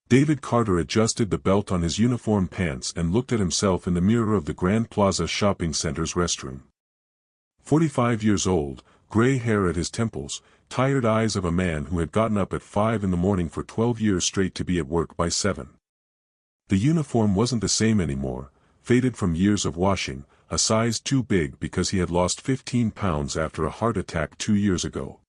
David Carter adjusted the belt on his uniform pants and looked at himself in the mirror of the Grand Plaza Shopping Center's restroom. 45 years old, gray hair at his temples, tired eyes of a man who had gotten up at 5 in the morning for 12 years straight to be at work by 7. The uniform wasn't the same anymore, faded from years of washing, a size too big because he had lost 15 pounds after a heart attack 2 years ago.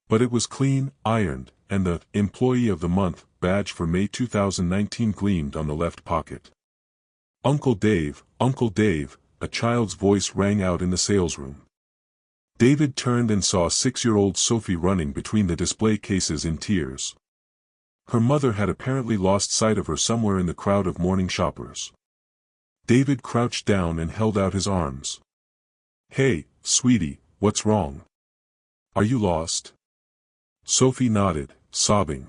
But it was clean, ironed, and the Employee of the Month badge for May 2019 gleamed on the left pocket. Uncle Dave, a child's voice rang out in the salesroom. David turned and saw 6-year-old Sophie running between the display cases in tears. Her mother had apparently lost sight of her somewhere in the crowd of morning shoppers. David crouched down and held out his arms. "Hey, sweetie, what's wrong? Are you lost?" Sophie nodded, sobbing.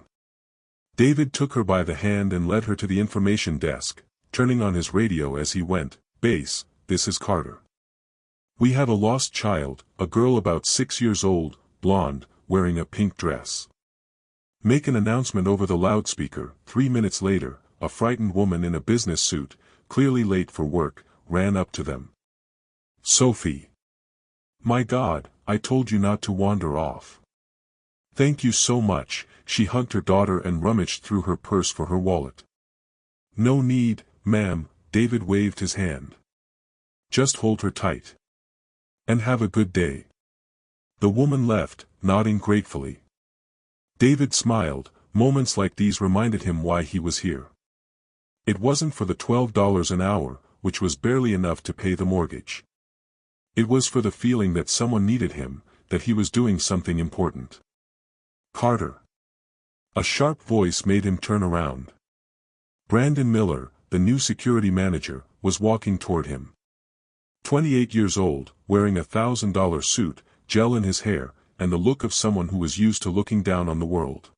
David took her by the hand and led her to the information desk, turning on his radio as he went. "Base, this is Carter. We have a lost child, a girl about 6 years old, blonde, wearing a pink dress." Make an announcement over the loudspeaker. 3 minutes later, a frightened woman in a business suit, clearly late for work, ran up to them. "Sophie. My God, I told you not to wander off. Thank you so much." She hugged her daughter and rummaged through her purse for her wallet. "No need, ma'am," David waved his hand. "Just hold her tight. And have a good day." The woman left, nodding gratefully. David smiled. Moments like these reminded him why he was here. It wasn't for the $12 an hour, which was barely enough to pay the mortgage. It was for the feeling that someone needed him, that he was doing something important. "Carter." A sharp voice made him turn around. Brandon Miller, the new security manager, was walking toward him. 28 years old, wearing a $1,000 suit, gel in his hair, and the look of someone who was used to looking down on the world.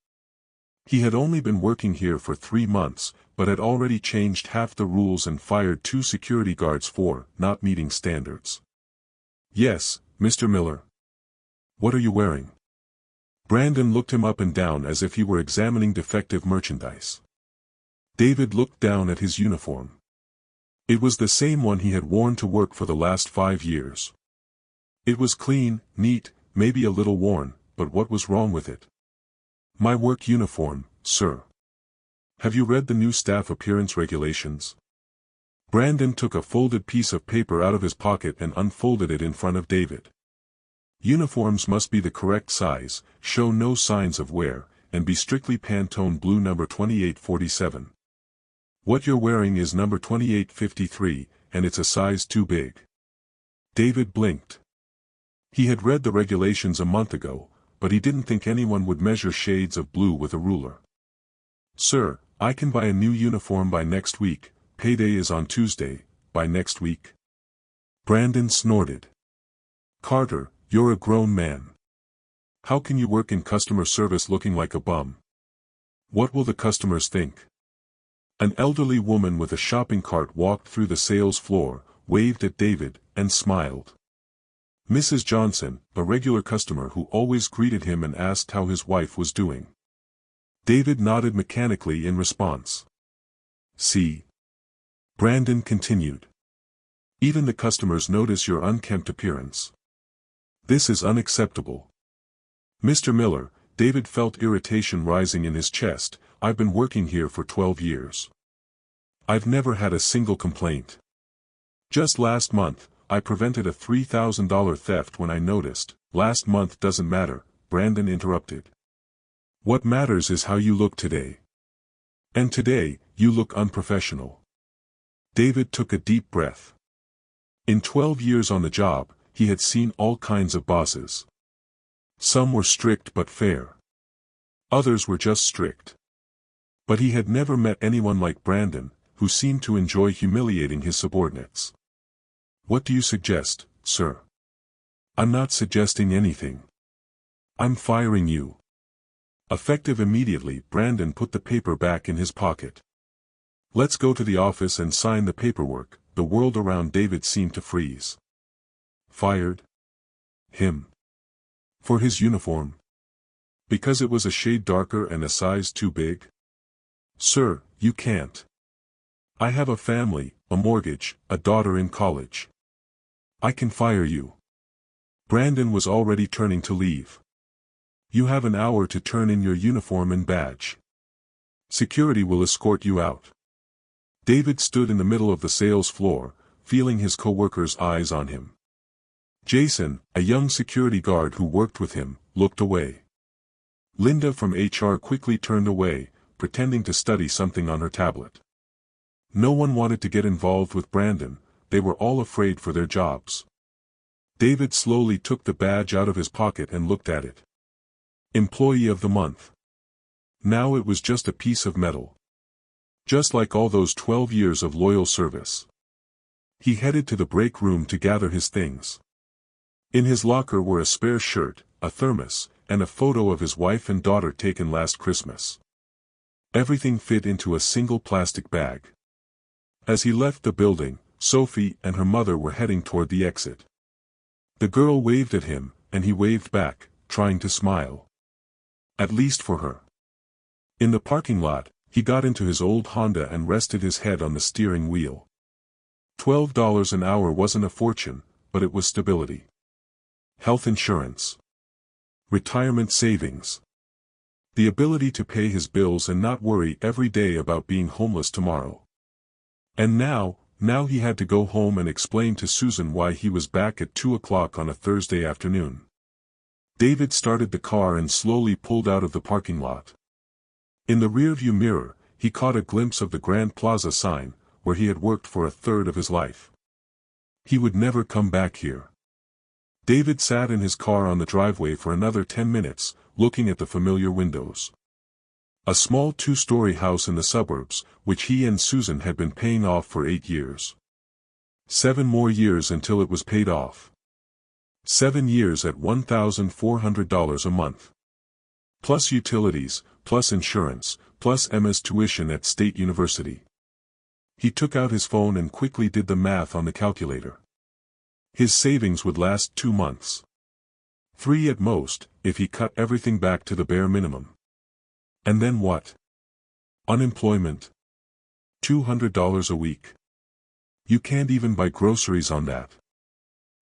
He had only been working here for 3 months, but had already changed half the rules and fired 2 security guards for not meeting standards. "Yes, Mr. Miller. What are you wearing?" Brandon looked him up and down as if he were examining defective merchandise. David looked down at his uniform. It was the same one he had worn to work for the last 5 years. It was clean, neat, maybe a little worn, but what was wrong with it? "My work uniform, sir. Have you read the new staff appearance regulations?" Brandon took a folded piece of paper out of his pocket and unfolded it in front of David. "Uniforms must be the correct size, show no signs of wear, and be strictly Pantone blue number 2847. What you're wearing is number 2853, and it's a size too big." David blinked. He had read the regulations a month ago, but he didn't think anyone would measure shades of blue with a ruler. "Sir, I can buy a new uniform by next week. Payday is on Tuesday, by next week." Brandon snorted. "Carter, you're a grown man. How can you work in customer service looking like a bum? What will the customers think?" An elderly woman with a shopping cart walked through the sales floor, waved at David, and smiled. Mrs. Johnson, a regular customer who always greeted him and asked how his wife was doing. David nodded mechanically in response. "See?" Brandon continued. "Even the customers notice your unkempt appearance. This is unacceptable." "Mr. Miller," David felt irritation rising in his chest, "I've been working here for 12 years. I've never had a single complaint. Just last month, I prevented a $3,000 theft when I noticed." "Last month doesn't matter," Brandon interrupted. "What matters is how you look today. And today, you look unprofessional." David took a deep breath. In 12 years on the job, he had seen all kinds of bosses. Some were strict but fair. Others were just strict. But he had never met anyone like Brandon, who seemed to enjoy humiliating his subordinates. "What do you suggest, sir?" "I'm not suggesting anything. I'm firing you." Effective immediately, Brandon put the paper back in his pocket. "Let's go to the office and sign the paperwork." The world around David seemed to freeze. Fired? Him? For his uniform? Because it was a shade darker and a size too big? Sir, you can't. I have a family, a mortgage, a daughter in college. I can fire you. Brandon was already turning to leave. You have an hour to turn in your uniform and badge. Security will escort you out. David stood in the middle of the sales floor, feeling his co-workers' eyes on him. Jason, a young security guard who worked with him, looked away. Linda from HR quickly turned away, pretending to study something on her tablet. No one wanted to get involved with Brandon, they were all afraid for their jobs. David slowly took the badge out of his pocket and looked at it. Employee of the Month. Now it was just a piece of metal. Just like all those 12 years of loyal service. He headed to the break room to gather his things. In his locker were a spare shirt, a thermos, and a photo of his wife and daughter taken last Christmas. Everything fit into a single plastic bag. As he left the building, Sophie and her mother were heading toward the exit. The girl waved at him, and he waved back, trying to smile. At least for her. In the parking lot, he got into his old Honda and rested his head on the steering wheel. $12 an hour wasn't a fortune, but it was stability. Health insurance. Retirement savings. The ability to pay his bills and not worry every day about being homeless tomorrow. And now he had to go home and explain to Susan why he was back at 2 o'clock on a Thursday afternoon. David started the car and slowly pulled out of the parking lot. In the rearview mirror, he caught a glimpse of the Grand Plaza sign, where he had worked for a third of his life. He would never come back here. David sat in his car on the driveway for another 10 minutes, looking at the familiar windows. A small 2-story house in the suburbs, which he and Susan had been paying off for 8 years. 7 more years until it was paid off. 7 years at $1,400 a month. Plus utilities, plus insurance, plus Emma's tuition at State University. He took out his phone and quickly did the math on the calculator. His savings would last 2 months. 3 at most, if he cut everything back to the bare minimum. And then what? Unemployment. $200 a week. You can't even buy groceries on that.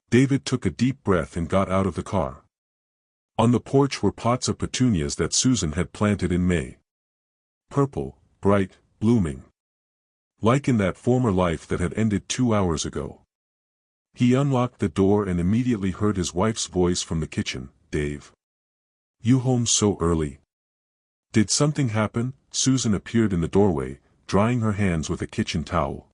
David took a deep breath and got out of the car. On the porch were pots of petunias that Susan had planted in May. Purple, bright, blooming. Like in that former life that had ended 2 hours ago. He unlocked the door and immediately heard his wife's voice from the kitchen. Dave. You home so early? Did something happen? Susan appeared in the doorway, drying her hands with a kitchen towel.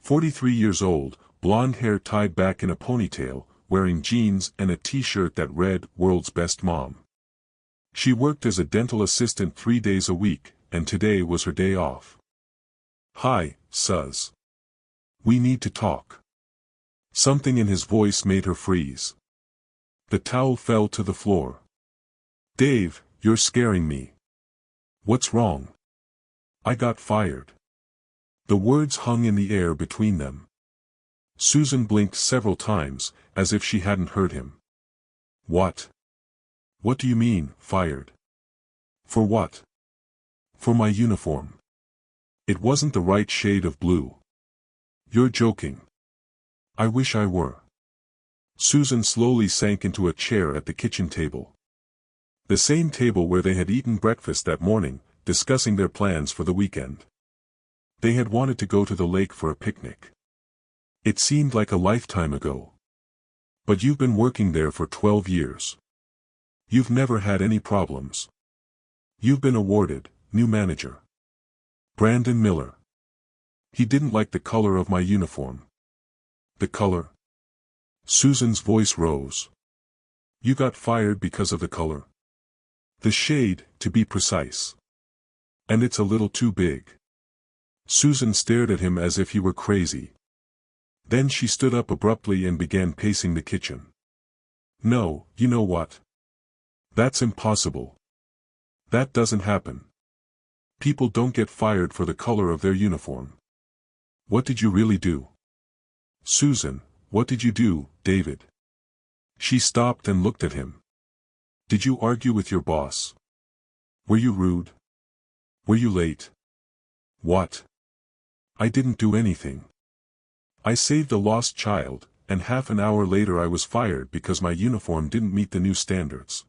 43 years old, blonde hair tied back in a ponytail, wearing jeans and a t-shirt that read, World's Best Mom. She worked as a dental assistant 3 days a week, and today was her day off. Hi, Suz. We need to talk. Something in his voice made her freeze. The towel fell to the floor. Dave, you're scaring me. What's wrong? I got fired. The words hung in the air between them. Susan blinked several times, as if she hadn't heard him. What? What do you mean, fired? For what? For my uniform. It wasn't the right shade of blue. You're joking. I wish I were. Susan slowly sank into a chair at the kitchen table. The same table where they had eaten breakfast that morning, discussing their plans for the weekend. They had wanted to go to the lake for a picnic. It seemed like a lifetime ago. But you've been working there for 12 years. You've never had any problems. You've been awarded, new manager. Brandon Miller. He didn't like the color of my uniform. The color? Susan's voice rose. You got fired because of the color. The shade, to be precise. And it's a little too big. Susan stared at him as if he were crazy. Then she stood up abruptly and began pacing the kitchen. No, you know what? That's impossible. That doesn't happen. People don't get fired for the color of their uniform. What did you really do? Susan, what did you do, David? She stopped and looked at him. Did you argue with your boss? Were you rude? Were you late? What? I didn't do anything. I saved a lost child, and half an hour later I was fired because my uniform didn't meet the new standards.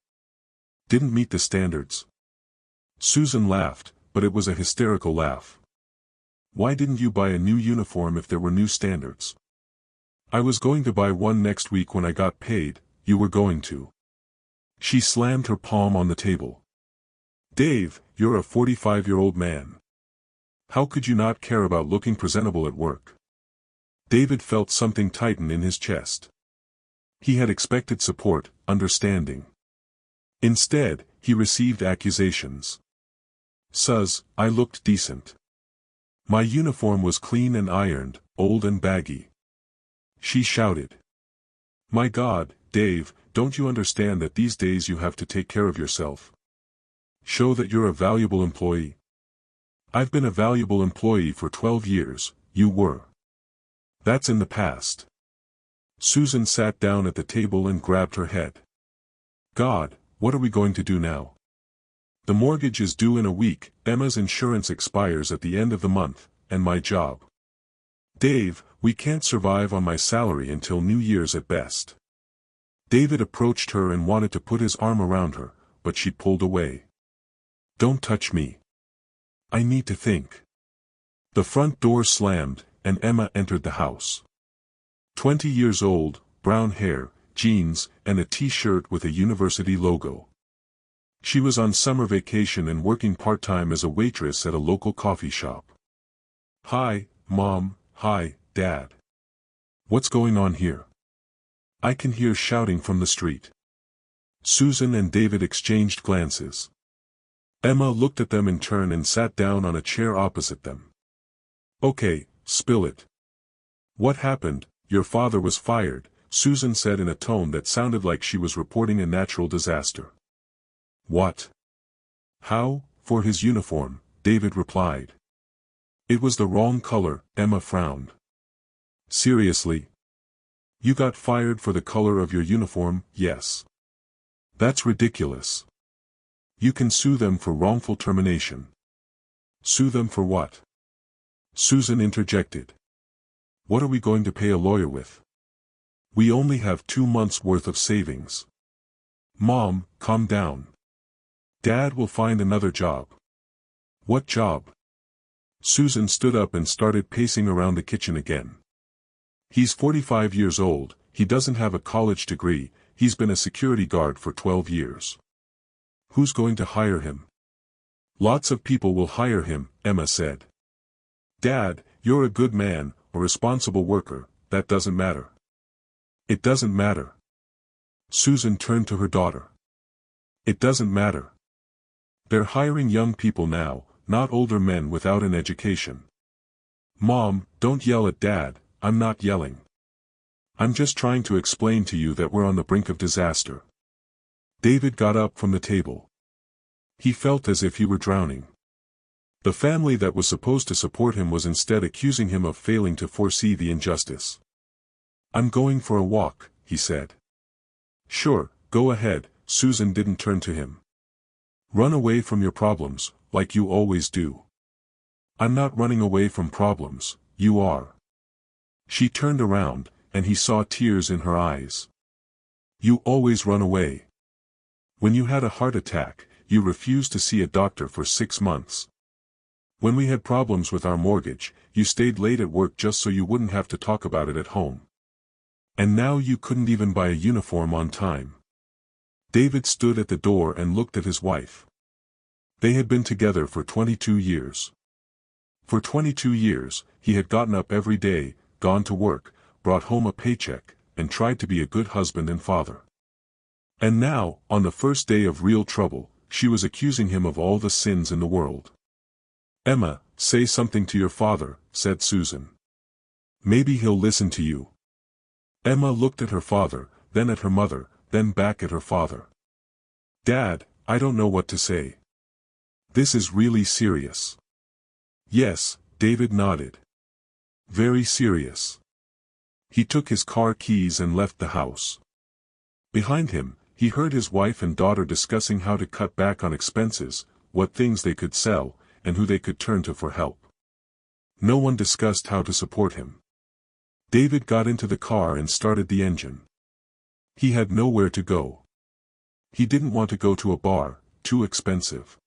Didn't meet the standards? Susan laughed, but it was a hysterical laugh. Why didn't you buy a new uniform if there were new standards? I was going to buy one next week when I got paid. You were going to. She slammed her palm on the table. Dave, you're a 45-year-old man. How could you not care about looking presentable at work? David felt something tighten in his chest. He had expected support, understanding. Instead, he received accusations. Sus, I looked decent. My uniform was clean and ironed, old and baggy. She shouted. My God, Dave, don't you understand that these days you have to take care of yourself? Show that you're a valuable employee. I've been a valuable employee for 12 years, you were. That's in the past. Susan sat down at the table and grabbed her head. God, what are we going to do now? The mortgage is due in a week, Emma's insurance expires at the end of the month, and my job. Dave, we can't survive on my salary until New Year's at best. David approached her and wanted to put his arm around her, but she pulled away. Don't touch me. I need to think. The front door slammed, and Emma entered the house. 20 years old, brown hair, jeans, and a t-shirt with a university logo. She was on summer vacation and working part-time as a waitress at a local coffee shop. Hi, Mom, hi, Dad. What's going on here? I can hear shouting from the street. Susan and David exchanged glances. Emma looked at them in turn and sat down on a chair opposite them. Okay, spill it. What happened? Your father was fired, Susan said in a tone that sounded like she was reporting a natural disaster. What? How? For his uniform, David replied. It was the wrong color, Emma frowned. Seriously? You got fired for the color of your uniform, yes. That's ridiculous. You can sue them for wrongful termination. Sue them for what? Susan interjected. What are we going to pay a lawyer with? We only have 2 months' worth of savings. Mom, calm down. Dad will find another job. What job? Susan stood up and started pacing around the kitchen again. He's 45 years old, he doesn't have a college degree, he's been a security guard for 12 years. Who's going to hire him? Lots of people will hire him, Emma said. Dad, you're a good man, a responsible worker, that doesn't matter. It doesn't matter. Susan turned to her daughter. It doesn't matter. They're hiring young people now, not older men without an education. Mom, don't yell at Dad, I'm not yelling. I'm just trying to explain to you that we're on the brink of disaster. David got up from the table. He felt as if he were drowning. The family that was supposed to support him was instead accusing him of failing to foresee the injustice. I'm going for a walk, he said. Sure, go ahead, Susan didn't turn to him. Run away from your problems, like you always do. I'm not running away from problems, you are. She turned around, and he saw tears in her eyes. You always run away. When you had a heart attack, you refused to see a doctor for 6 months. When we had problems with our mortgage, you stayed late at work just so you wouldn't have to talk about it at home. And now you couldn't even buy a uniform on time. David stood at the door and looked at his wife. They had been together for 22 years. For 22 years, he had gotten up every day, gone to work, brought home a paycheck, and tried to be a good husband and father. And now, on the first day of real trouble, she was accusing him of all the sins in the world. Emma, say something to your father, said Susan. Maybe he'll listen to you. Emma looked at her father, then at her mother, then back at her father. Dad, I don't know what to say. This is really serious. Yes, David nodded. Very serious. He took his car keys and left the house. Behind him, he heard his wife and daughter discussing how to cut back on expenses, what things they could sell, and who they could turn to for help. No one discussed how to support him. David got into the car and started the engine. He had nowhere to go. He didn't want to go to a bar, too expensive.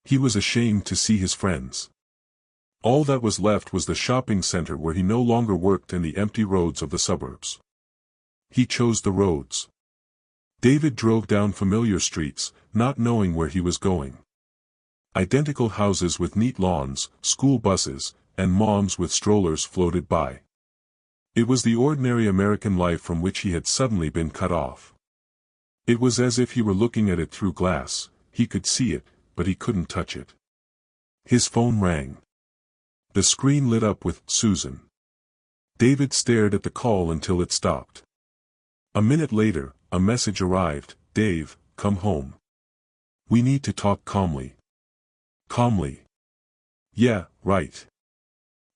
He was ashamed to see his friends. All that was left was the shopping center where he no longer worked and the empty roads of the suburbs. He chose the roads. David drove down familiar streets, not knowing where he was going. Identical houses with neat lawns, school buses, and moms with strollers floated by. It was the ordinary American life from which he had suddenly been cut off. It was as if he were looking at it through glass. He could see it, but he couldn't touch it. His phone rang. The screen lit up with "Susan." David stared at the call until it stopped. A minute later, a message arrived: "Dave, come home. We need to talk calmly." Calmly. Yeah, right.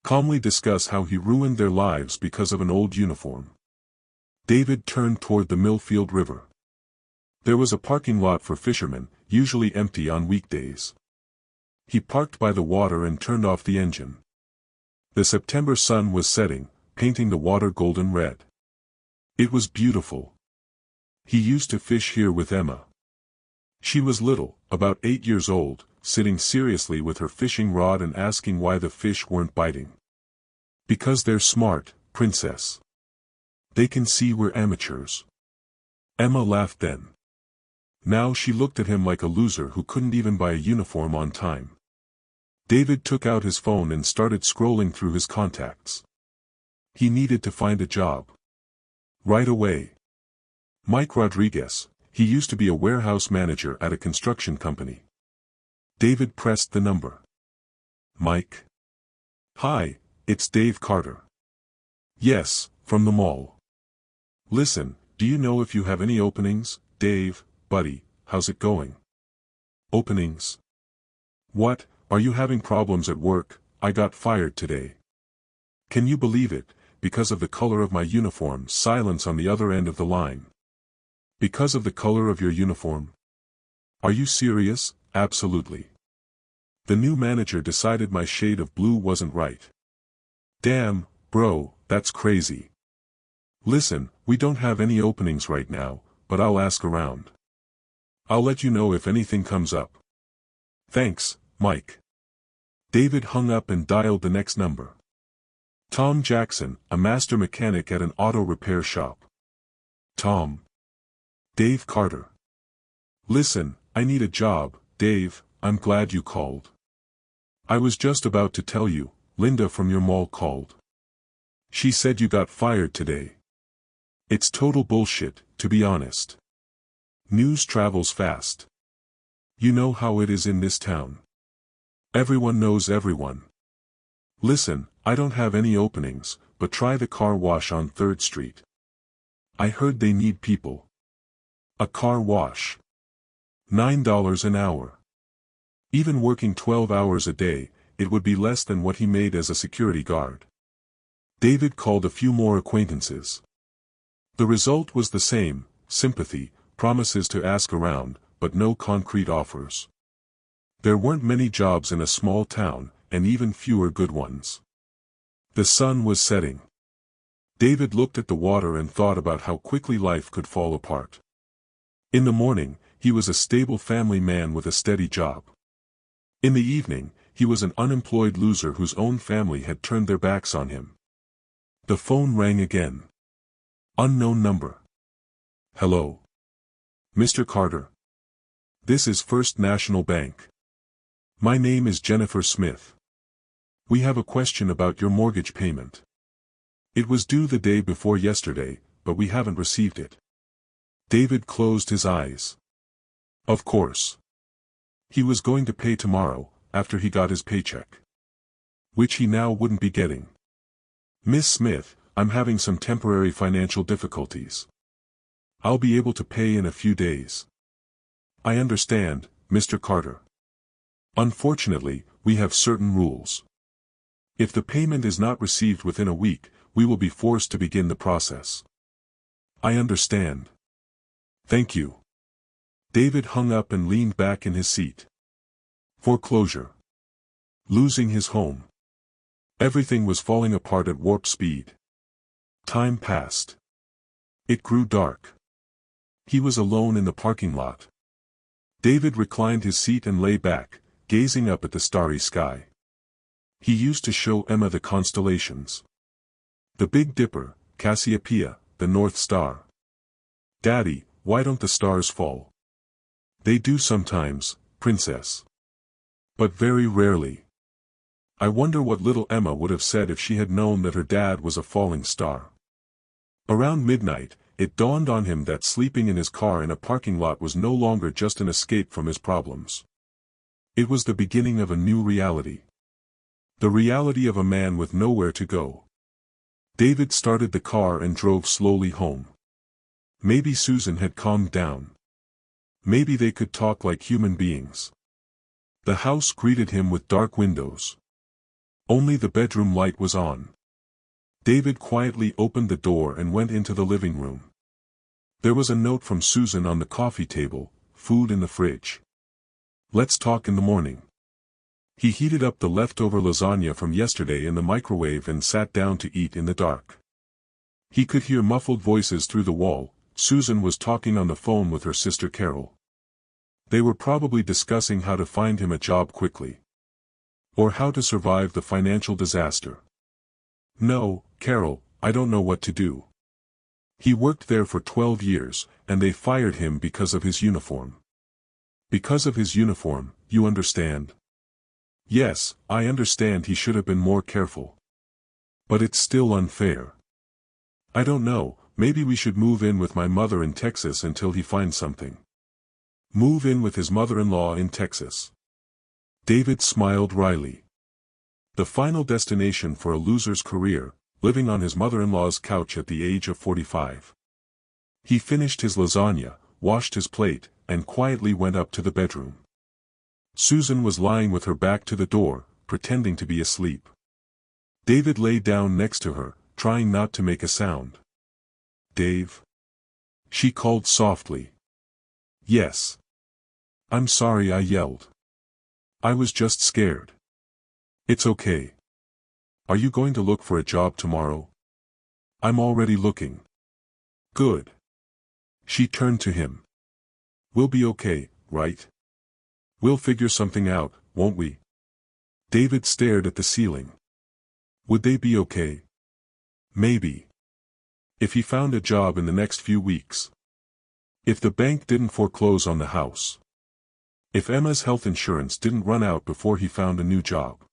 Calmly discuss how he ruined their lives because of an old uniform. David turned toward the Millfield River. There was a parking lot for fishermen, usually empty on weekdays. He parked by the water and turned off the engine. The September sun was setting, painting the water golden red. It was beautiful. He used to fish here with Emma. She was little, about 8 years old, sitting seriously with her fishing rod and asking why the fish weren't biting. "Because they're smart, princess. They can see we're amateurs." Emma laughed then. Now she looked at him like a loser who couldn't even buy a uniform on time. David took out his phone and started scrolling through his contacts. He needed to find a job. Right away. Mike Rodriguez, he used to be a warehouse manager at a construction company. David pressed the number. "Mike? Hi, it's Dave Carter." "Yes, from the mall." "Listen, do you know if you have any openings, Dave, buddy, how's it going?" "Openings? What, are you having problems at work? I got fired today." "Can you believe it, because of the color of my uniform?" Silence on the other end of the line. "Because of the color of your uniform? Are you serious?" "Absolutely. The new manager decided my shade of blue wasn't right." "Damn, bro, that's crazy. Listen, we don't have any openings right now, but I'll ask around. I'll let you know if anything comes up." "Thanks, Mike." David hung up and dialed the next number. Tom Jackson, a master mechanic at an auto repair shop. "Tom. Dave Carter. Listen, I need a job, Dave. I'm glad you called. I was just about to tell you, Linda from your mall called. She said you got fired today. It's total bullshit, to be honest. News travels fast. You know how it is in this town. Everyone knows everyone. Listen, I don't have any openings, but try the car wash on 3rd Street. I heard they need people." A car wash. $9 an hour. Even working 12 hours a day, it would be less than what he made as a security guard. David called a few more acquaintances. The result was the same: sympathy, promises to ask around, but no concrete offers. There weren't many jobs in a small town, and even fewer good ones. The sun was setting. David looked at the water and thought about how quickly life could fall apart. In the morning, he was a stable family man with a steady job. In the evening, he was an unemployed loser whose own family had turned their backs on him. The phone rang again. Unknown number. "Hello. Mr. Carter. This is First National Bank. My name is Jennifer Smith. We have a question about your mortgage payment. It was due the day before yesterday, but we haven't received it." David closed his eyes. Of course. He was going to pay tomorrow, after he got his paycheck. Which he now wouldn't be getting. "Miss Smith, I'm having some temporary financial difficulties. I'll be able to pay in a few days." "I understand, Mr. Carter. Unfortunately, we have certain rules. If the payment is not received within a week, we will be forced to begin the process." "I understand. Thank you." David hung up and leaned back in his seat. Foreclosure. Losing his home. Everything was falling apart at warp speed. Time passed. It grew dark. He was alone in the parking lot. David reclined his seat and lay back, gazing up at the starry sky. He used to show Emma the constellations. The Big Dipper, Cassiopeia, the North Star. "Daddy, why don't the stars fall?" "They do sometimes, princess. But very rarely." I wonder what little Emma would have said if she had known that her dad was a falling star. Around midnight, it dawned on him that sleeping in his car in a parking lot was no longer just an escape from his problems. It was the beginning of a new reality. The reality of a man with nowhere to go. David started the car and drove slowly home. Maybe Susan had calmed down. Maybe they could talk like human beings. The house greeted him with dark windows. Only the bedroom light was on. David quietly opened the door and went into the living room. There was a note from Susan on the coffee table, food in the fridge. "Let's talk in the morning." He heated up the leftover lasagna from yesterday in the microwave and sat down to eat in the dark. He could hear muffled voices through the wall. Susan was talking on the phone with her sister Carol. They were probably discussing how to find him a job quickly. Or how to survive the financial disaster. "No, Carol, I don't know what to do. He worked there for 12 years, and they fired him because of his uniform." "Because of his uniform, you understand?" "Yes, I understand he should have been more careful. But it's still unfair. I don't know, maybe we should move in with my mother in Texas until he finds something." Move in with his mother-in-law in Texas. David smiled wryly. The final destination for a loser's career, living on his mother-in-law's couch at the age of 45. He finished his lasagna, washed his plate, and quietly went up to the bedroom. Susan was lying with her back to the door, pretending to be asleep. David lay down next to her, trying not to make a sound. "Dave?" she called softly. "Yes. I'm sorry I yelled. I was just scared." "It's okay. Are you going to look for a job tomorrow?" "I'm already looking." "Good." She turned to him. "We'll be okay, right? We'll figure something out, won't we?" David stared at the ceiling. Would they be okay? Maybe. If he found a job in the next few weeks. If the bank didn't foreclose on the house. If Emma's health insurance didn't run out before he found a new job.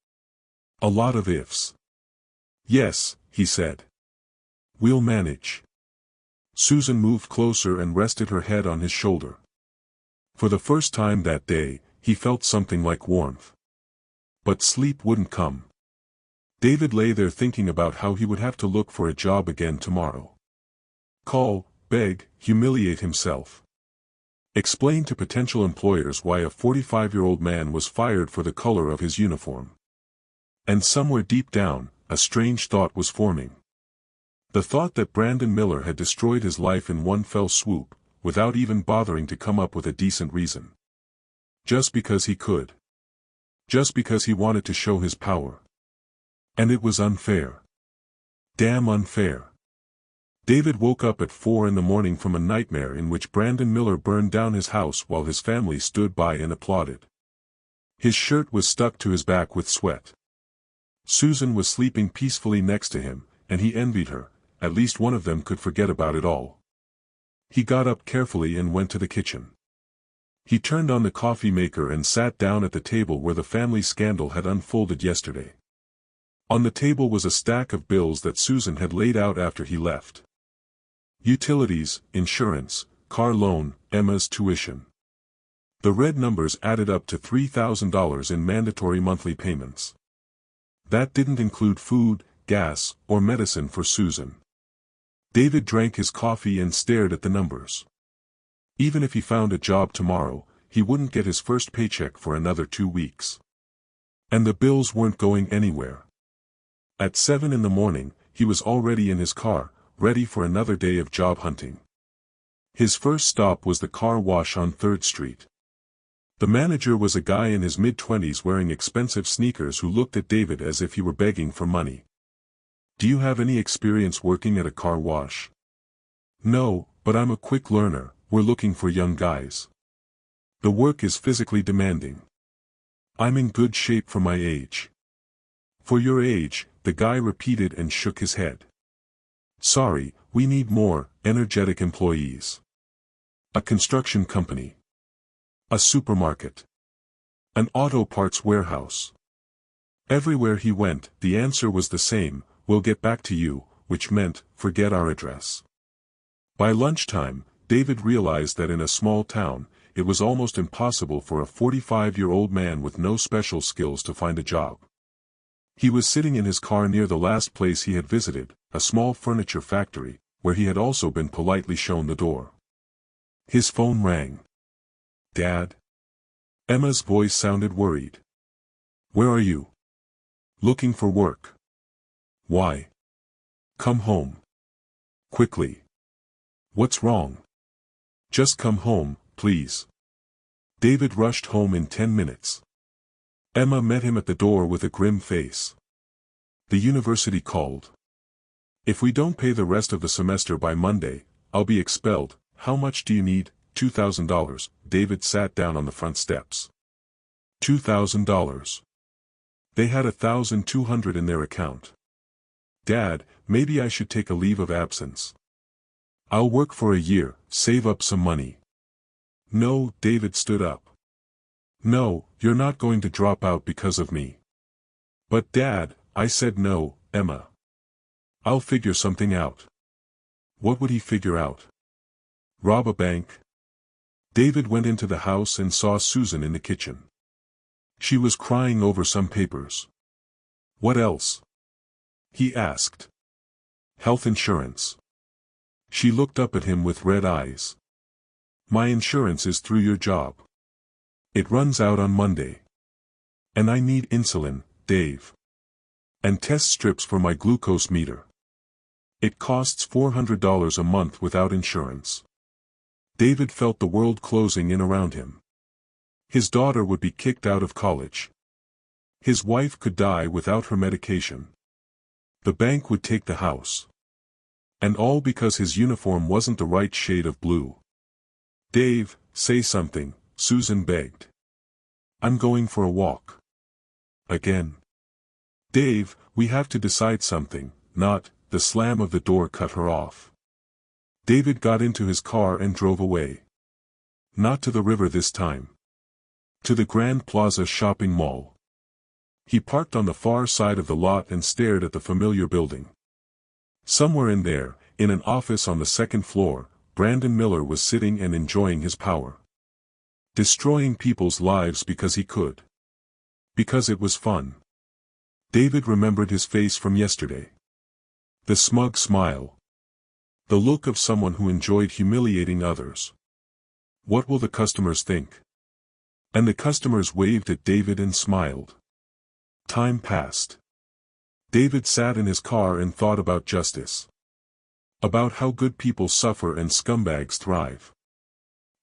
A lot of ifs. "Yes," he said. "We'll manage." Susan moved closer and rested her head on his shoulder. For the first time that day, he felt something like warmth. But sleep wouldn't come. David lay there thinking about how he would have to look for a job again tomorrow. Call, beg, humiliate himself. Explain to potential employers why a 45-year-old man was fired for the color of his uniform. And somewhere deep down, a strange thought was forming. The thought that Brandon Miller had destroyed his life in one fell swoop, without even bothering to come up with a decent reason. Just because he could. Just because he wanted to show his power. And it was unfair. Damn unfair. David woke up at 4 a.m. from a nightmare in which Brandon Miller burned down his house while his family stood by and applauded. His shirt was stuck to his back with sweat. Susan was sleeping peacefully next to him, and he envied her. At least one of them could forget about it all. He got up carefully and went to the kitchen. He turned on the coffee maker and sat down at the table where the family scandal had unfolded yesterday. On the table was a stack of bills that Susan had laid out after he left. Utilities, insurance, car loan, Emma's tuition. The red numbers added up to $3,000 in mandatory monthly payments. That didn't include food, gas, or medicine for Susan. David drank his coffee and stared at the numbers. Even if he found a job tomorrow, he wouldn't get his first paycheck for another 2 weeks. And the bills weren't going anywhere. At 7 a.m, he was already in his car, ready for another day of job hunting. His first stop was the car wash on 3rd Street. The manager was a guy in his mid-20s wearing expensive sneakers who looked at David as if he were begging for money. "Do you have any experience working at a car wash?" "No, but I'm a quick learner, we're looking for young guys. The work is physically demanding. I'm in good shape for my age." "For your age," the guy repeated and shook his head. "Sorry, we need more energetic employees." "A construction company. A supermarket. An auto parts warehouse." Everywhere he went, the answer was the same: "We'll get back to you," which meant, forget our address. By lunchtime, David realized that in a small town, it was almost impossible for a 45-year-old man with no special skills to find a job. He was sitting in his car near the last place he had visited, a small furniture factory, where he had also been politely shown the door. His phone rang. "Dad?" Emma's voice sounded worried. "Where are you?" "Looking for work." "Why?" "Come home. Quickly." "What's wrong?" "Just come home, please." David rushed home in 10 minutes. Emma met him at the door with a grim face. "The university called. If we don't pay the rest of the semester by Monday, I'll be expelled." "How much do you need?" $2,000. David sat down on the front steps. $2,000. They had $1,200 in their account. "Dad, maybe I should take a leave of absence. I'll work for a year, save up some money." "No," David stood up. "No, you're not going to drop out because of me." "But Dad," I said. "No, Emma. I'll figure something out." What would he figure out? Rob a bank? David went into the house and saw Susan in the kitchen. She was crying over some papers. "What else?" he asked. "Health insurance." She looked up at him with red eyes. "My insurance is through your job. It runs out on Monday. And I need insulin, Dave. And test strips for my glucose meter. It costs $400 a month without insurance." David felt the world closing in around him. His daughter would be kicked out of college. His wife could die without her medication. The bank would take the house. And all because his uniform wasn't the right shade of blue. "Dave, say something," Susan begged. "I'm going for a walk." "Again?" "Dave, we have to decide something." "Not." The slam of the door cut her off. David got into his car and drove away. Not to the river this time. To the Grand Plaza shopping mall. He parked on the far side of the lot and stared at the familiar building. Somewhere in there, in an office on the second floor, Brandon Miller was sitting and enjoying his power. Destroying people's lives because he could. Because it was fun. David remembered his face from yesterday. The smug smile. The look of someone who enjoyed humiliating others. What will the customers think? And the customers waved at David and smiled. Time passed. David sat in his car and thought about justice. About how good people suffer and scumbags thrive.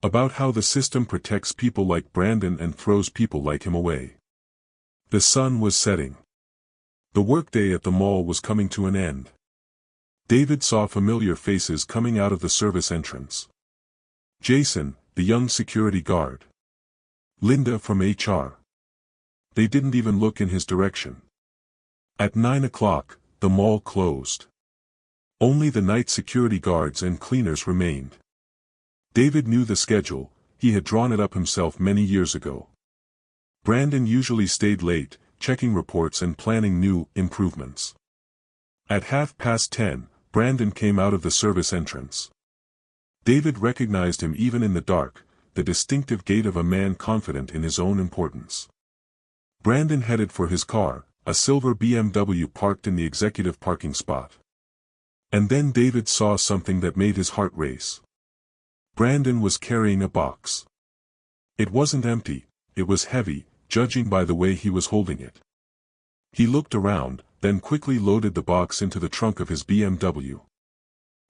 About how the system protects people like Brandon and throws people like him away. The sun was setting. The workday at the mall was coming to an end. David saw familiar faces coming out of the service entrance. Jason, the young security guard. Linda from HR. They didn't even look in his direction. At 9 o'clock, the mall closed. Only the night security guards and cleaners remained. David knew the schedule, he had drawn it up himself many years ago. Brandon usually stayed late, checking reports and planning new improvements. At 10:30, Brandon came out of the service entrance. David recognized him even in the dark, the distinctive gait of a man confident in his own importance. Brandon headed for his car, a silver BMW parked in the executive parking spot. And then David saw something that made his heart race. Brandon was carrying a box. It wasn't empty, it was heavy, judging by the way he was holding it. He looked around, then quickly loaded the box into the trunk of his BMW.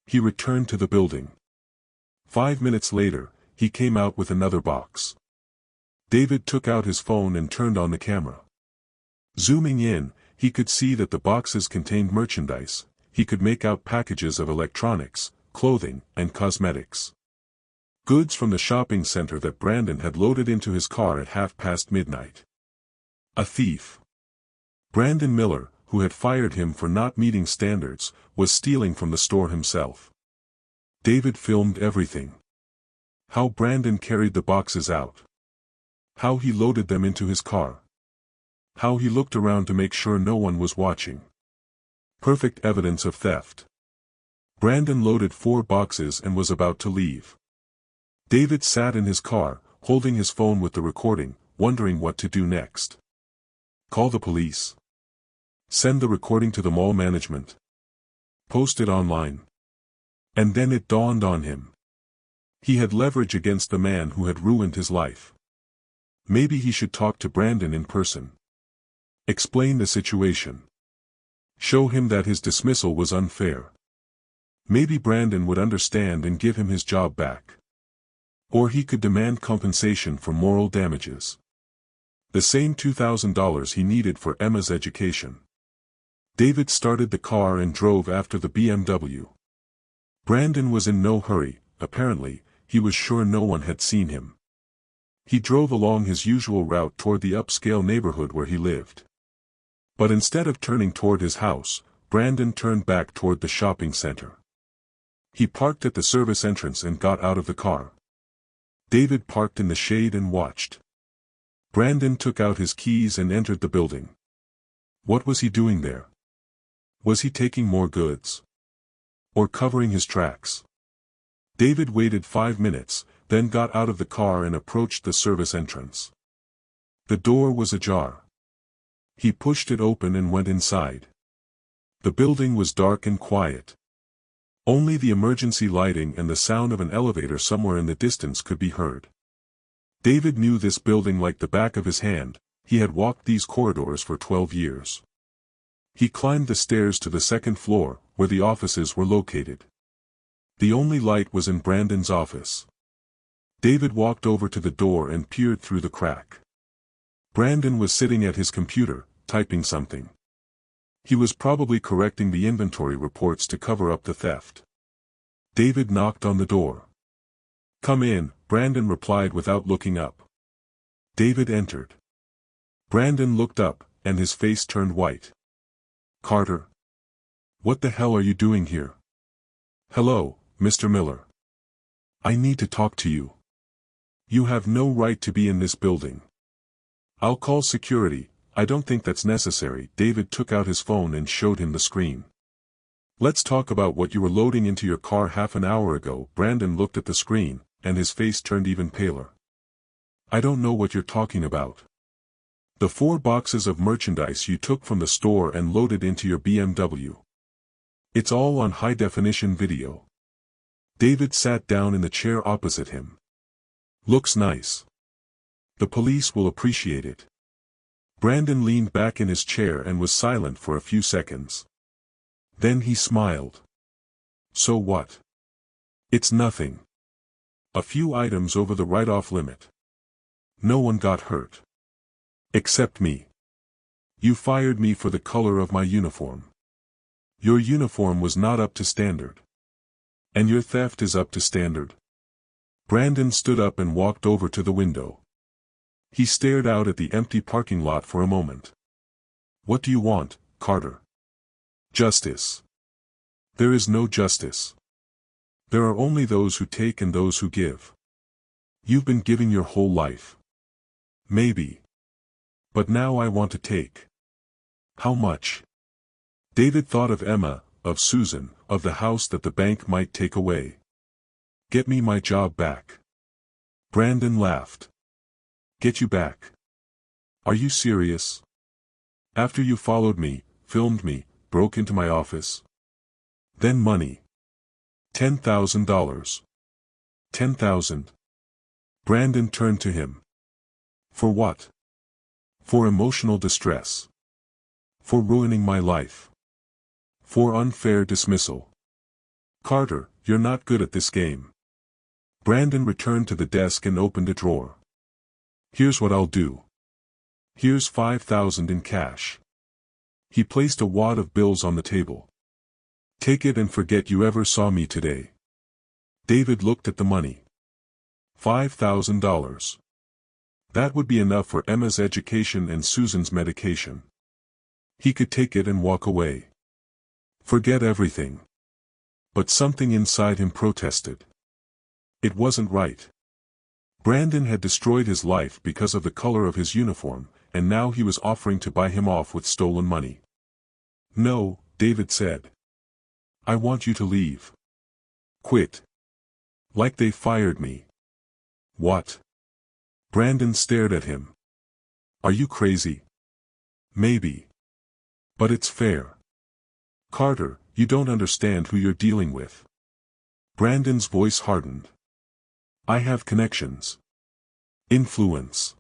He returned to the building. 5 minutes later, he came out with another box. David took out his phone and turned on the camera. Zooming in, he could see that the boxes contained merchandise. He could make out packages of electronics, clothing, and cosmetics. Goods from the shopping center that Brandon had loaded into his car at midnight. A thief. Brandon Miller, who had fired him for not meeting standards, was stealing from the store himself. David filmed everything. How Brandon carried the boxes out. How he loaded them into his car. How he looked around to make sure no one was watching. Perfect evidence of theft. Brandon loaded 4 boxes and was about to leave. David sat in his car, holding his phone with the recording, wondering what to do next. Call the police. Send the recording to the mall management. Post it online. And then it dawned on him. He had leverage against the man who had ruined his life. Maybe he should talk to Brandon in person. Explain the situation. Show him that his dismissal was unfair. Maybe Brandon would understand and give him his job back. Or he could demand compensation for moral damages. The same $2,000 he needed for Emma's education. David started the car and drove after the BMW. Brandon was in no hurry, apparently. He was sure no one had seen him. He drove along his usual route toward the upscale neighborhood where he lived. But instead of turning toward his house, Brandon turned back toward the shopping center. He parked at the service entrance and got out of the car. David parked in the shade and watched. Brandon took out his keys and entered the building. What was he doing there? Was he taking more goods? Or covering his tracks? David waited 5 minutes, then got out of the car and approached the service entrance. The door was ajar. He pushed it open and went inside. The building was dark and quiet. Only the emergency lighting and the sound of an elevator somewhere in the distance could be heard. David knew this building like the back of his hand. He had walked these corridors for 12 years. He climbed the stairs to the second floor, where the offices were located. The only light was in Brandon's office. David walked over to the door and peered through the crack. Brandon was sitting at his computer, typing something. He was probably correcting the inventory reports to cover up the theft. David knocked on the door. "Come in," Brandon replied without looking up. David entered. Brandon looked up, and his face turned white. "Carter? What the hell are you doing here?" "Hello, Mr. Miller. I need to talk to you. You have no right to be in this building." "I'll call security." "I don't think that's necessary." David took out his phone and showed him the screen. "Let's talk about what you were loading into your car half an hour ago." Brandon looked at the screen, and his face turned even paler. "I don't know what you're talking about." "The 4 boxes of merchandise you took from the store and loaded into your BMW. It's all on high-definition video." David sat down in the chair opposite him. "Looks nice. The police will appreciate it." Brandon leaned back in his chair and was silent for a few seconds. Then he smiled. "So what? It's nothing. A few items over the write-off limit. No one got hurt. Except me. You fired me for the color of my uniform. Your uniform was not up to standard. And your theft is up to standard." Brandon stood up and walked over to the window. He stared out at the empty parking lot for a moment. "What do you want, Carter?" "Justice." "There is no justice. There are only those who take and those who give. You've been giving your whole life. Maybe. But now I want to take." "How much?" David thought of Emma, of Susan, of the house that the bank might take away. "Get me my job back." Brandon laughed. "Get you back? Are you serious? After you followed me, filmed me, broke into my office? Then money. $10,000. 10,000. Brandon turned to him. "For what?" "For emotional distress. For ruining my life. For unfair dismissal. Carter, you're not good at this game." Brandon returned to the desk and opened a drawer. Here's what I'll do. Here's $5,000 in cash. He placed a wad of bills on the table. Take it and forget you ever saw me today. David looked at the money. $5,000. That would be enough for Emma's education and Susan's medication. He could take it and walk away. Forget everything. But something inside him protested. It wasn't right. Brandon had destroyed his life because of the color of his uniform, and now he was offering to buy him off with stolen money. No, David said. I want you to leave. Quit. Like they fired me. What? Brandon stared at him. Are you crazy? Maybe. But it's fair. Carter, you don't understand who you're dealing with. Brandon's voice hardened. I have connections. Influence.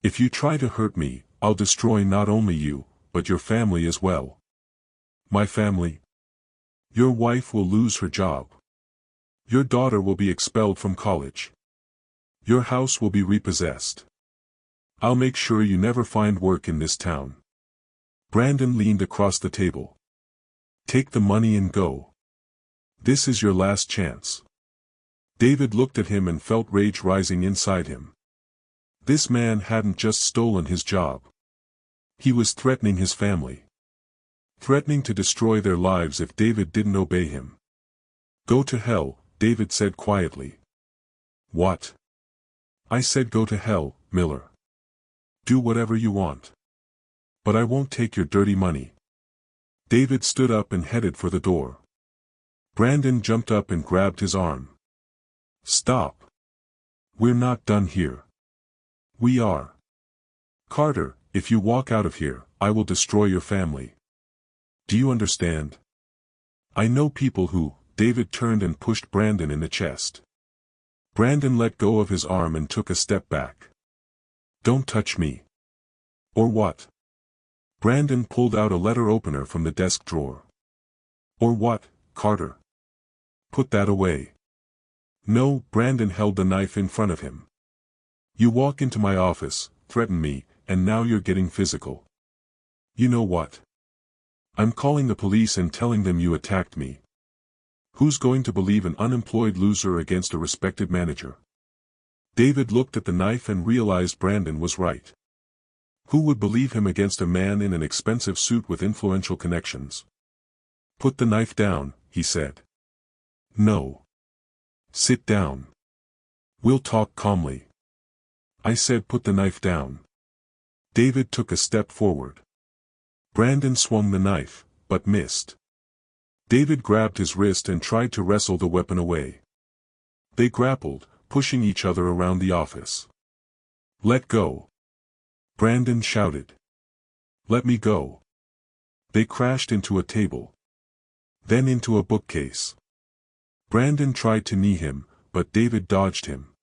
If you try to hurt me, I'll destroy not only you, but your family as well. My family? Your wife will lose her job. Your daughter will be expelled from college. Your house will be repossessed. I'll make sure you never find work in this town. Brandon leaned across the table. Take the money and go. This is your last chance. David looked at him and felt rage rising inside him. This man hadn't just stolen his job. He was threatening his family. Threatening to destroy their lives if David didn't obey him. Go to hell, David said quietly. What? I said go to hell, Miller. Do whatever you want. But I won't take your dirty money. David stood up and headed for the door. Brandon jumped up and grabbed his arm. Stop. We're not done here. We are. Carter, if you walk out of here, I will destroy your family. Do you understand? I know people who. David turned and pushed Brandon in the chest. Brandon let go of his arm and took a step back. Don't touch me. Or what? Brandon pulled out a letter opener from the desk drawer. Or what, Carter? Put that away. No, Brandon held the knife in front of him. You walk into my office, threaten me, and now you're getting physical. You know what? I'm calling the police and telling them you attacked me. Who's going to believe an unemployed loser against a respected manager? David looked at the knife and realized Brandon was right. Who would believe him against a man in an expensive suit with influential connections? Put the knife down, he said. No. Sit down. We'll talk calmly. I said put the knife down. David took a step forward. Brandon swung the knife, but missed. David grabbed his wrist and tried to wrestle the weapon away. They grappled, pushing each other around the office. Let go. Brandon shouted. Let me go. They crashed into a table. Then into a bookcase. Brandon tried to knee him, but David dodged him.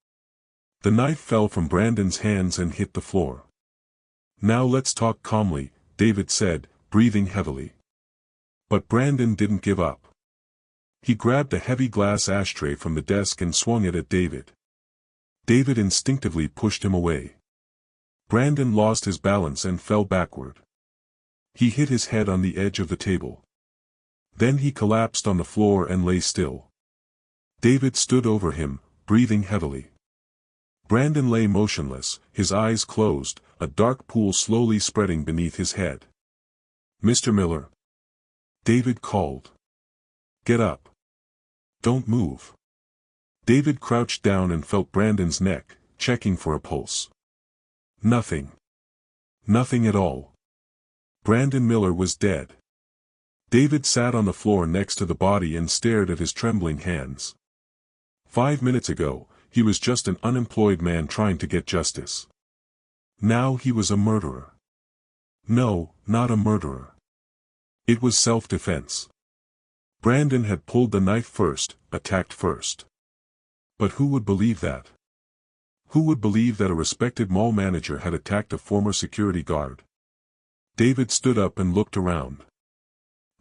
The knife fell from Brandon's hands and hit the floor. Now let's talk calmly, David said, breathing heavily. But Brandon didn't give up. He grabbed a heavy glass ashtray from the desk and swung it at David. David instinctively pushed him away. Brandon lost his balance and fell backward. He hit his head on the edge of the table. Then he collapsed on the floor and lay still. David stood over him, breathing heavily. Brandon lay motionless, his eyes closed, a dark pool slowly spreading beneath his head. Mr. Miller. David called. Get up. Don't move. David crouched down and felt Brandon's neck, checking for a pulse. Nothing. Nothing at all. Brandon Miller was dead. David sat on the floor next to the body and stared at his trembling hands. 5 minutes ago, he was just an unemployed man trying to get justice. Now he was a murderer. No, not a murderer. It was self-defense. Brandon had pulled the knife first, attacked first. But who would believe that? Who would believe that a respected mall manager had attacked a former security guard? David stood up and looked around.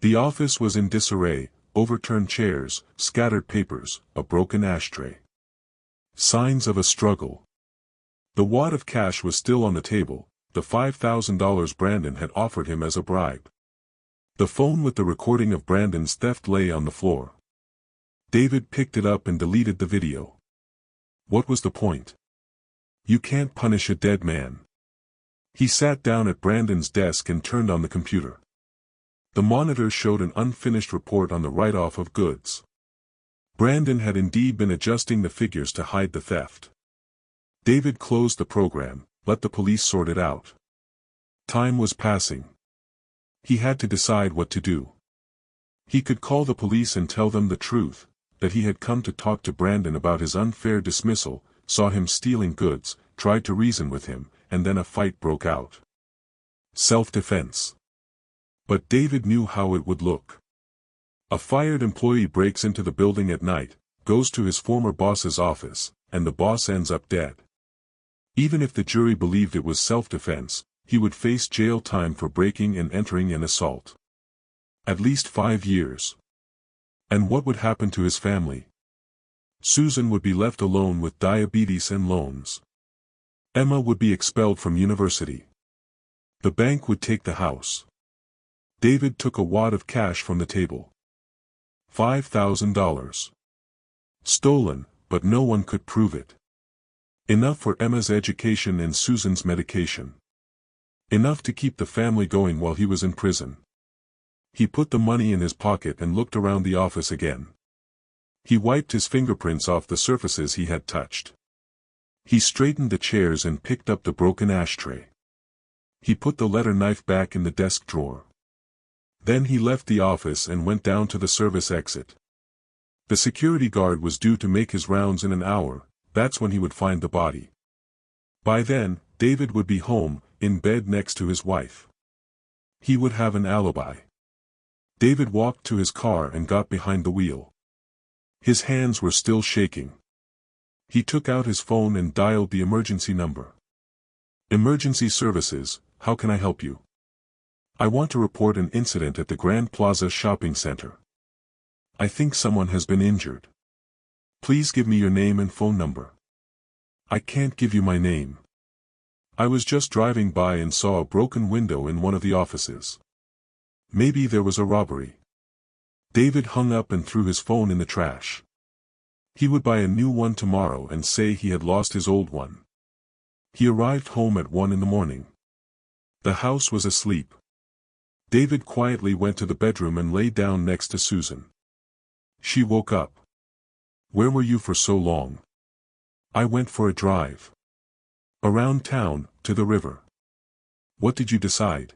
The office was in disarray, overturned chairs, scattered papers, a broken ashtray. Signs of a struggle. The wad of cash was still on the table, the $5,000 Brandon had offered him as a bribe. The phone with the recording of Brandon's theft lay on the floor. David picked it up and deleted the video. What was the point? You can't punish a dead man. He sat down at Brandon's desk and turned on the computer. The monitor showed an unfinished report on the write-off of goods. Brandon had indeed been adjusting the figures to hide the theft. David closed the program, let the police sort it out. Time was passing. He had to decide what to do. He could call the police and tell them the truth, that he had come to talk to Brandon about his unfair dismissal, saw him stealing goods, tried to reason with him, and then a fight broke out. Self-defense. But David knew how it would look. A fired employee breaks into the building at night, goes to his former boss's office, and the boss ends up dead. Even if the jury believed it was self-defense, he would face jail time for breaking and entering an assault. At least 5 years. And what would happen to his family? Susan would be left alone with diabetes and loans. Emma would be expelled from university. The bank would take the house. David took a wad of cash from the table. $5,000. Stolen, but no one could prove it. Enough for Emma's education and Susan's medication. Enough to keep the family going while he was in prison. He put the money in his pocket and looked around the office again. He wiped his fingerprints off the surfaces he had touched. He straightened the chairs and picked up the broken ashtray. He put the letter knife back in the desk drawer. Then he left the office and went down to the service exit. The security guard was due to make his rounds in an hour. That's when he would find the body. By then, David would be home, in bed next to his wife. He would have an alibi. David walked to his car and got behind the wheel. His hands were still shaking. He took out his phone and dialed the emergency number. Emergency services, how can I help you? I want to report an incident at the Grand Plaza Shopping Center. I think someone has been injured. Please give me your name and phone number. I can't give you my name. I was just driving by and saw a broken window in one of the offices. Maybe there was a robbery. David hung up and threw his phone in the trash. He would buy a new one tomorrow and say he had lost his old one. He arrived home at 1 in the morning. The house was asleep. David quietly went to the bedroom and lay down next to Susan. She woke up. Where were you for so long? I went for a drive. Around town, to the river. What did you decide?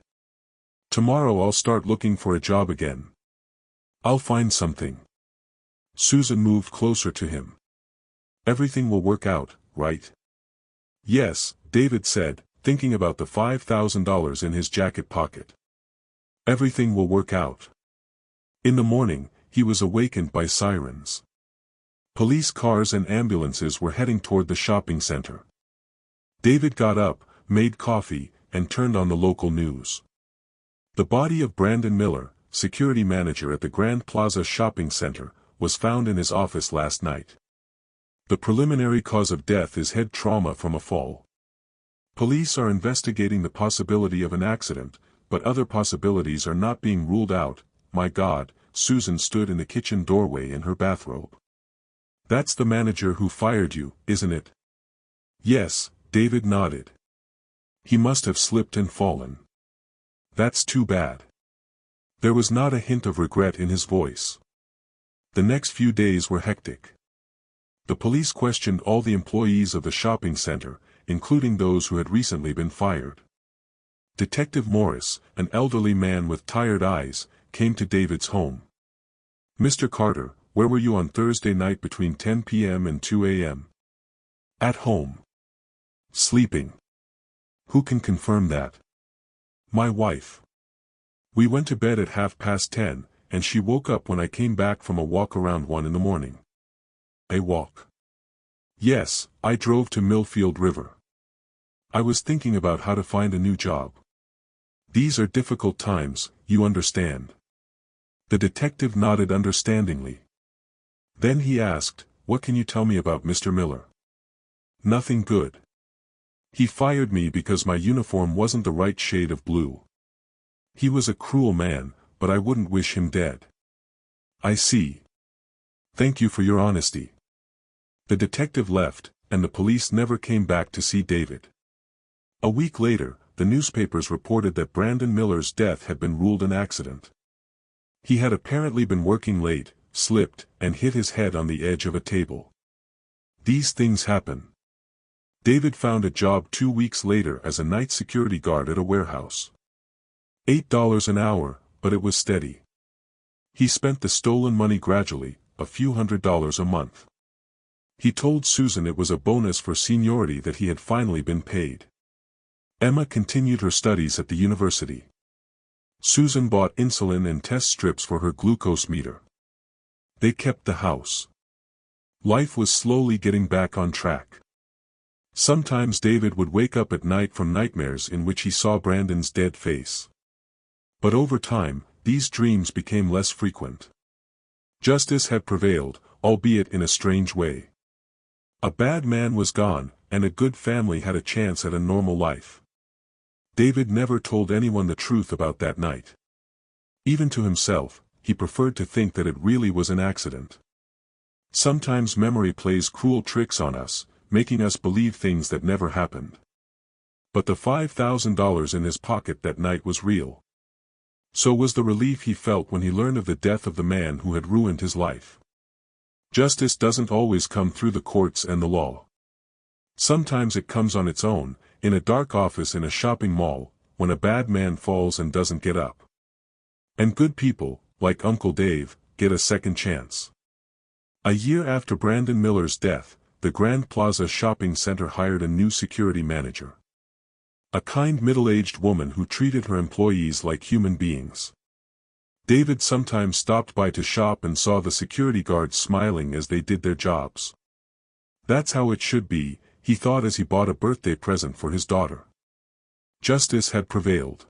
Tomorrow I'll start looking for a job again. I'll find something. Susan moved closer to him. Everything will work out, right? Yes, David said, thinking about the $5,000 in his jacket pocket. Everything will work out. In the morning, he was awakened by sirens. Police cars and ambulances were heading toward the shopping center. David got up, made coffee, and turned on the local news. The body of Brandon Miller, security manager at the Grand Plaza Shopping Center, was found in his office last night. The preliminary cause of death is head trauma from a fall. Police are investigating the possibility of an accident, but other possibilities are not being ruled out. My God, Susan stood in the kitchen doorway in her bathrobe. That's the manager who fired you, isn't it? Yes, David nodded. He must have slipped and fallen. That's too bad. There was not a hint of regret in his voice. The next few days were hectic. The police questioned all the employees of the shopping center, including those who had recently been fired. Detective Morris, an elderly man with tired eyes, came to David's home. Mr. Carter, where were you on Thursday night between 10 p.m. and 2 a.m.? At home. Sleeping. Who can confirm that? My wife. We went to bed at 10:30, and she woke up when I came back from a walk around 1 in the morning. A walk? Yes, I drove to Millfield River. I was thinking about how to find a new job. These are difficult times, you understand. The detective nodded understandingly. Then he asked, what can you tell me about Mr. Miller? Nothing good. He fired me because my uniform wasn't the right shade of blue. He was a cruel man, but I wouldn't wish him dead. I see. Thank you for your honesty. The detective left, and the police never came back to see David. A week later, the newspapers reported that Brandon Miller's death had been ruled an accident. He had apparently been working late, slipped, and hit his head on the edge of a table. These things happen. David found a job 2 weeks later as a night security guard at a warehouse. $8 an hour, but it was steady. He spent the stolen money gradually, a few $100s a month. He told Susan it was a bonus for seniority that he had finally been paid. Emma continued her studies at the university. Susan bought insulin and test strips for her glucose meter. They kept the house. Life was slowly getting back on track. Sometimes David would wake up at night from nightmares in which he saw Brandon's dead face. But over time, these dreams became less frequent. Justice had prevailed, albeit in a strange way. A bad man was gone, and a good family had a chance at a normal life. David never told anyone the truth about that night. Even to himself, he preferred to think that it really was an accident. Sometimes memory plays cruel tricks on us, making us believe things that never happened. But the $5,000 in his pocket that night was real. So was the relief he felt when he learned of the death of the man who had ruined his life. Justice doesn't always come through the courts and the law. Sometimes it comes on its own, in a dark office in a shopping mall, when a bad man falls and doesn't get up. And good people, like Uncle Dave, get a second chance. A year after Brandon Miller's death, the Grand Plaza Shopping Center hired a new security manager. A kind middle-aged woman who treated her employees like human beings. David sometimes stopped by to shop and saw the security guards smiling as they did their jobs. That's how it should be, he thought as he bought a birthday present for his daughter. Justice had prevailed.